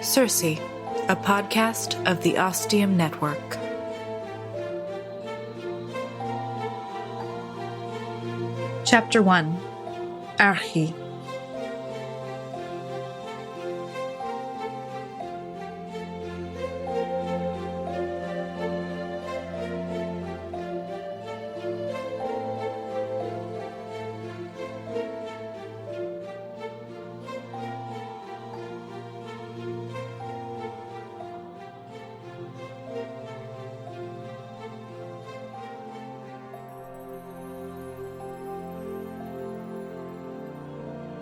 Circe, a podcast of the Ostium Network. Chapter 1. Archí.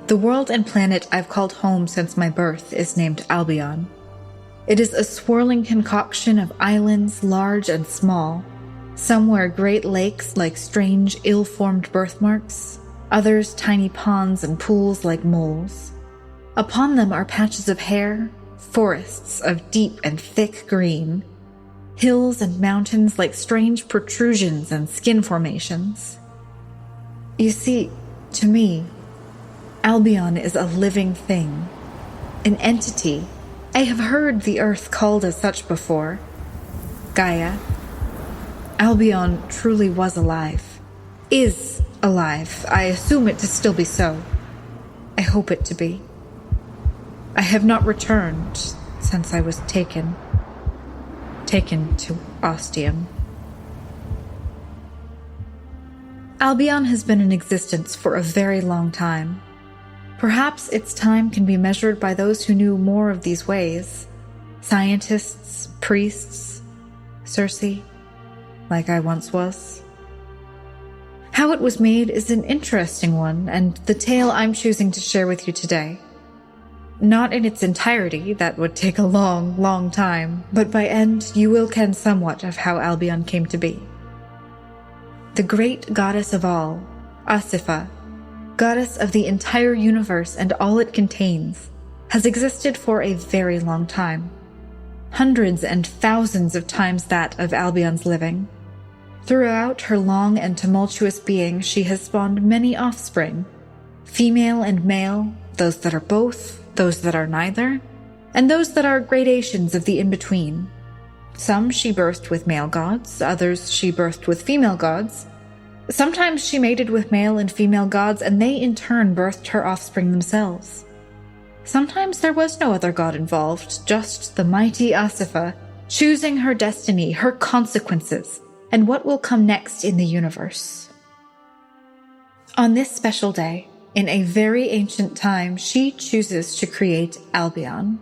The world and planet I've called home since my birth is named Albion. It is a swirling concoction of islands large and small, some where great lakes like strange, ill-formed birthmarks, others tiny ponds and pools like moles. Upon them are patches of hair, forests of deep and thick green, hills and mountains like strange protrusions and skin formations. You see, to me, Albion is a living thing, an entity. I have heard the earth called as such before. Gaia. Albion truly was alive. Is alive. I assume it to still be so. I hope it to be. I have not returned since I was taken to Ostium. Albion has been in existence for a very long time. Perhaps its time can be measured by those who knew more of these ways. Scientists, priests, Circe, like I once was. How it was made is an interesting one, and the tale I'm choosing to share with you today. Not in its entirety, that would take a long, long time, but by end you will ken somewhat of how Albion came to be. The great goddess of all, Asipha, goddess of the entire universe and all it contains, has existed for a very long time. Hundreds and thousands of times that of Albion's living. Throughout her long and tumultuous being, she has spawned many offspring, female and male, those that are both, those that are neither, and those that are gradations of the in-between. Some she birthed with male gods, others she birthed with female gods. Sometimes she mated with male and female gods, and they in turn birthed her offspring themselves. Sometimes there was no other god involved, just the mighty Asipha, choosing her destiny, her consequences, and what will come next in the universe. On this special day, in a very ancient time, she chooses to create Albion.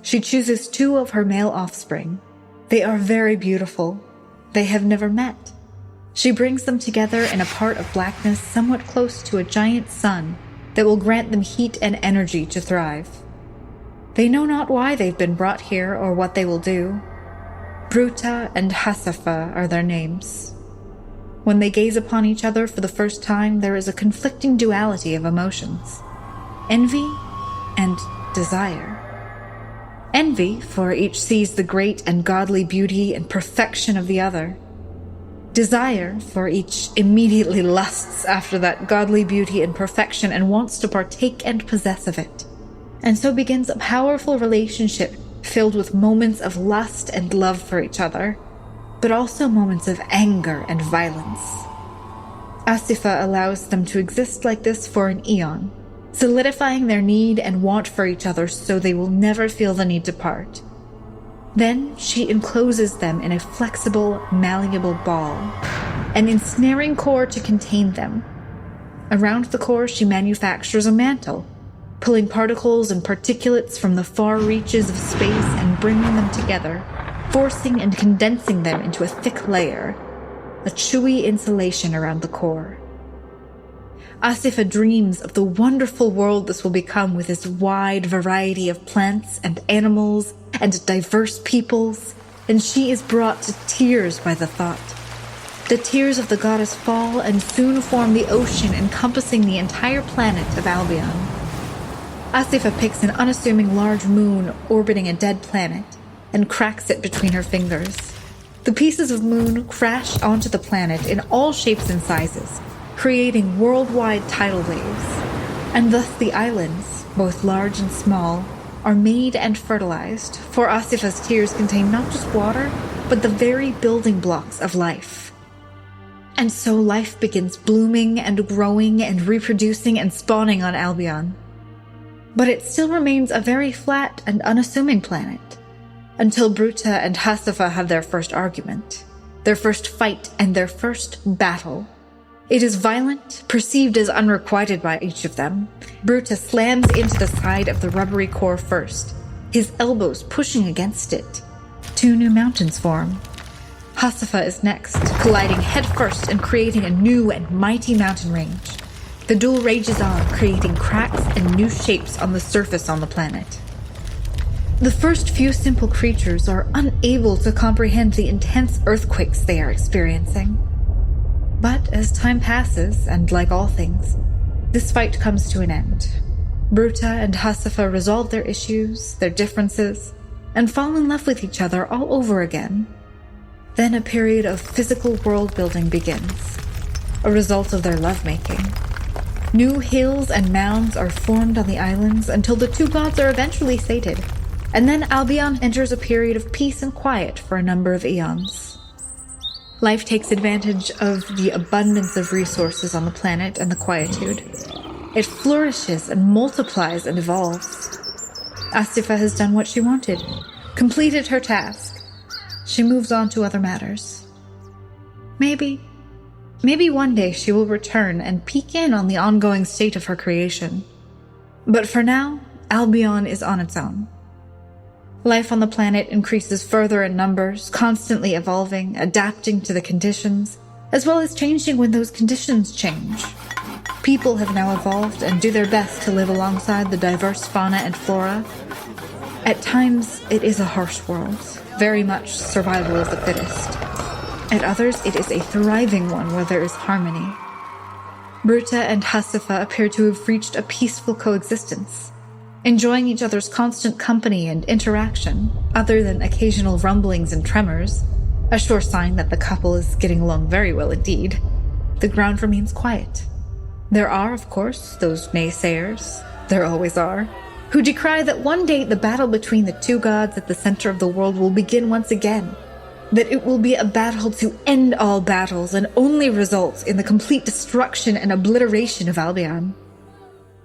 She chooses 2 of her male offspring. They are very beautiful. They have never met. She brings them together in a part of blackness somewhat close to a giant sun that will grant them heat and energy to thrive. They know not why they've been brought here or what they will do. Bruta and Hasafa are their names. When they gaze upon each other for the first time, there is a conflicting duality of emotions: envy and desire. Envy, for each sees the great and godly beauty and perfection of the other. Desire, for each immediately lusts after that godly beauty and perfection and wants to partake and possess of it. And so begins a powerful relationship filled with moments of lust and love for each other, but also moments of anger and violence. Asipha allows them to exist like this for an eon, solidifying their need and want for each other so they will never feel the need to part. Then she encloses them in a flexible, malleable ball, an ensnaring core to contain them. Around the core she manufactures a mantle, pulling particles and particulates from the far reaches of space and bringing them together, forcing and condensing them into a thick layer, a chewy insulation around the core. Asipha dreams of the wonderful world this will become with its wide variety of plants and animals and diverse peoples, and she is brought to tears by the thought. The tears of the goddess fall and soon form the ocean encompassing the entire planet of Albion. Asipha picks an unassuming large moon orbiting a dead planet and cracks it between her fingers. The pieces of moon crash onto the planet in all shapes and sizes, creating worldwide tidal waves, and thus the islands, both large and small, are made and fertilized, for Asifa's tears contain not just water, but the very building blocks of life. And so life begins blooming and growing and reproducing and spawning on Albion. But it still remains a very flat and unassuming planet, until Bruta and Hasifa have their first argument, their first fight, and their first battle. It is violent, perceived as unrequited by each of them. Bruta slams into the side of the rubbery core first, his elbows pushing against it. 2 new mountains form. Hasifa is next, colliding headfirst and creating a new and mighty mountain range. The duel rages on, creating cracks and new shapes on the surface on the planet. The first few simple creatures are unable to comprehend the intense earthquakes they are experiencing. But as time passes, and like all things, this fight comes to an end. Bruta and Hasifa resolve their issues, their differences, and fall in love with each other all over again. Then a period of physical world building begins, a result of their lovemaking. New hills and mounds are formed on the islands until the 2 gods are eventually sated, and then Albion enters a period of peace and quiet for a number of eons. Life takes advantage of the abundance of resources on the planet and the quietude. It flourishes and multiplies and evolves. Asifa has done what she wanted, completed her task. She moves on to other matters. Maybe one day she will return and peek in on the ongoing state of her creation. But for now, Albion is on its own. Life on the planet increases further in numbers, constantly evolving, adapting to the conditions, as well as changing when those conditions change. People have now evolved and do their best to live alongside the diverse fauna and flora. At times, it is a harsh world, very much survival of the fittest. At others, it is a thriving one where there is harmony. Bruta and Hasifa appear to have reached a peaceful coexistence, enjoying each other's constant company and interaction, other than occasional rumblings and tremors, a sure sign that the couple is getting along very well indeed. The ground remains quiet. There are, of course, those naysayers, there always are, who decry that one day the battle between the 2 gods at the center of the world will begin once again, that it will be a battle to end all battles and only result in the complete destruction and obliteration of Albion.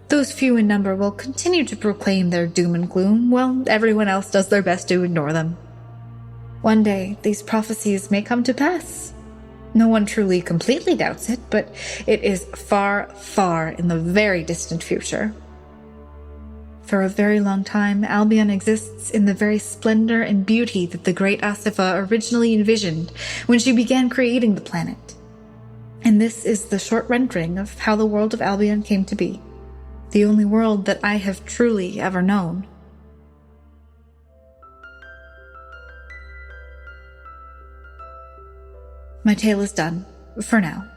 Those few in number will continue to proclaim their doom and gloom, while everyone else does their best to ignore them. One day, these prophecies may come to pass. No one truly completely doubts it, but it is far, far in the very distant future. For a very long time, Albion exists in the very splendor and beauty that the great Asifa originally envisioned when she began creating the planet. And this is the short rendering of how the world of Albion came to be. The only world that I have truly ever known. My tale is done, for now.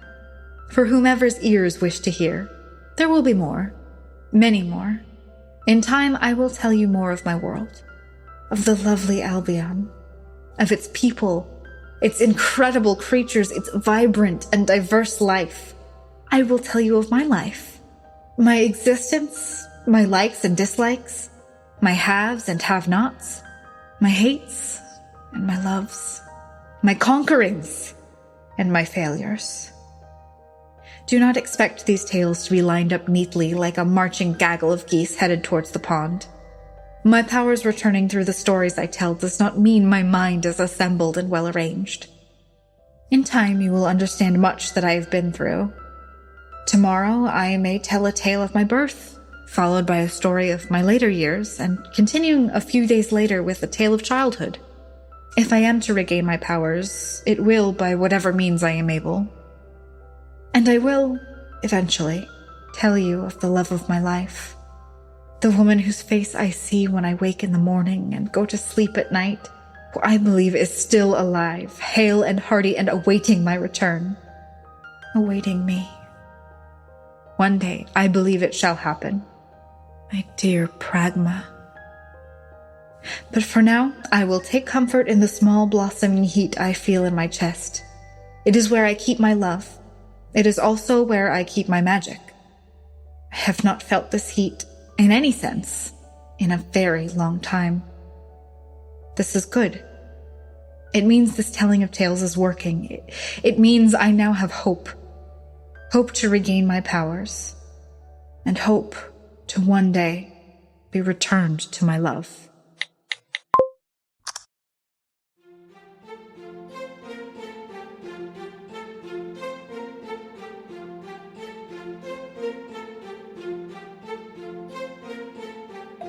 For whomever's ears wish to hear, there will be more, many more. In time, I will tell you more of my world, of the lovely Albion, of its people, its incredible creatures, its vibrant and diverse life. I will tell you of my life. My existence, my likes and dislikes, my haves and have-nots, my hates and my loves, my conquerings and my failures. Do not expect these tales to be lined up neatly like a marching gaggle of geese headed towards the pond. My powers returning through the stories I tell does not mean my mind is assembled and well arranged. In time you will understand much that I have been through. Tomorrow I may tell a tale of my birth, followed by a story of my later years, and continuing a few days later with a tale of childhood. If I am to regain my powers, it will by whatever means I am able. And I will, eventually, tell you of the love of my life, the woman whose face I see when I wake in the morning and go to sleep at night, who I believe is still alive, hale and hearty, and awaiting my return. Awaiting me. One day, I believe it shall happen. My dear Pragma. But for now, I will take comfort in the small blossoming heat I feel in my chest. It is where I keep my love. It is also where I keep my magic. I have not felt this heat, in any sense, in a very long time. This is good. It means this telling of tales is working. It means I now have hope. Hope to regain my powers. And hope to one day be returned to my love.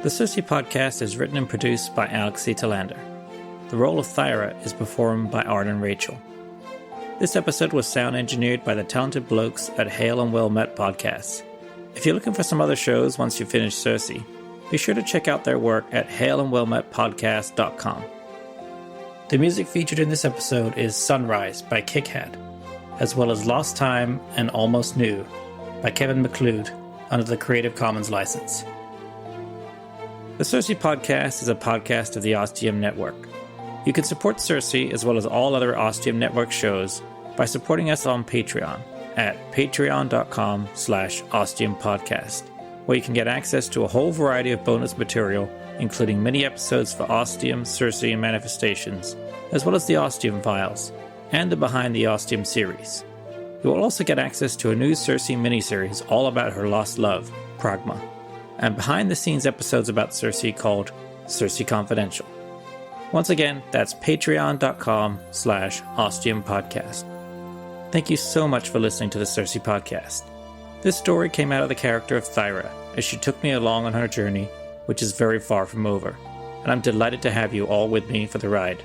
The Circe Podcast is written and produced by Archí Telander. The role of Thyra is performed by Arden Rachel. This episode was sound engineered by the talented blokes at Hail and Well Met Podcasts. If you're looking for some other shows once you finish Circe, be sure to check out their work at hailandwellmetpodcast.com. The music featured in this episode is Sunrise by Kickhead, as well as Lost Time and Almost New by Kevin McLeod under the Creative Commons license. The Circe Podcast is a podcast of the Ostium Network. You can support Circe as well as all other Ostium Network shows by supporting us on Patreon at patreon.com/ostiumpodcast, where you can get access to a whole variety of bonus material, including mini episodes for Ostium, Circe, and Manifestations, as well as the Ostium Files, and the Behind the Ostium series. You will also get access to a new Circe miniseries all about her lost love, Pragma, and behind-the-scenes episodes about Circe called Circe Confidential. Once again, that's patreon.com/ostiumpodcast. Thank you so much for listening to the Circe Podcast. This story came out of the character of Thyra, as she took me along on her journey, which is very far from over, and I'm delighted to have you all with me for the ride.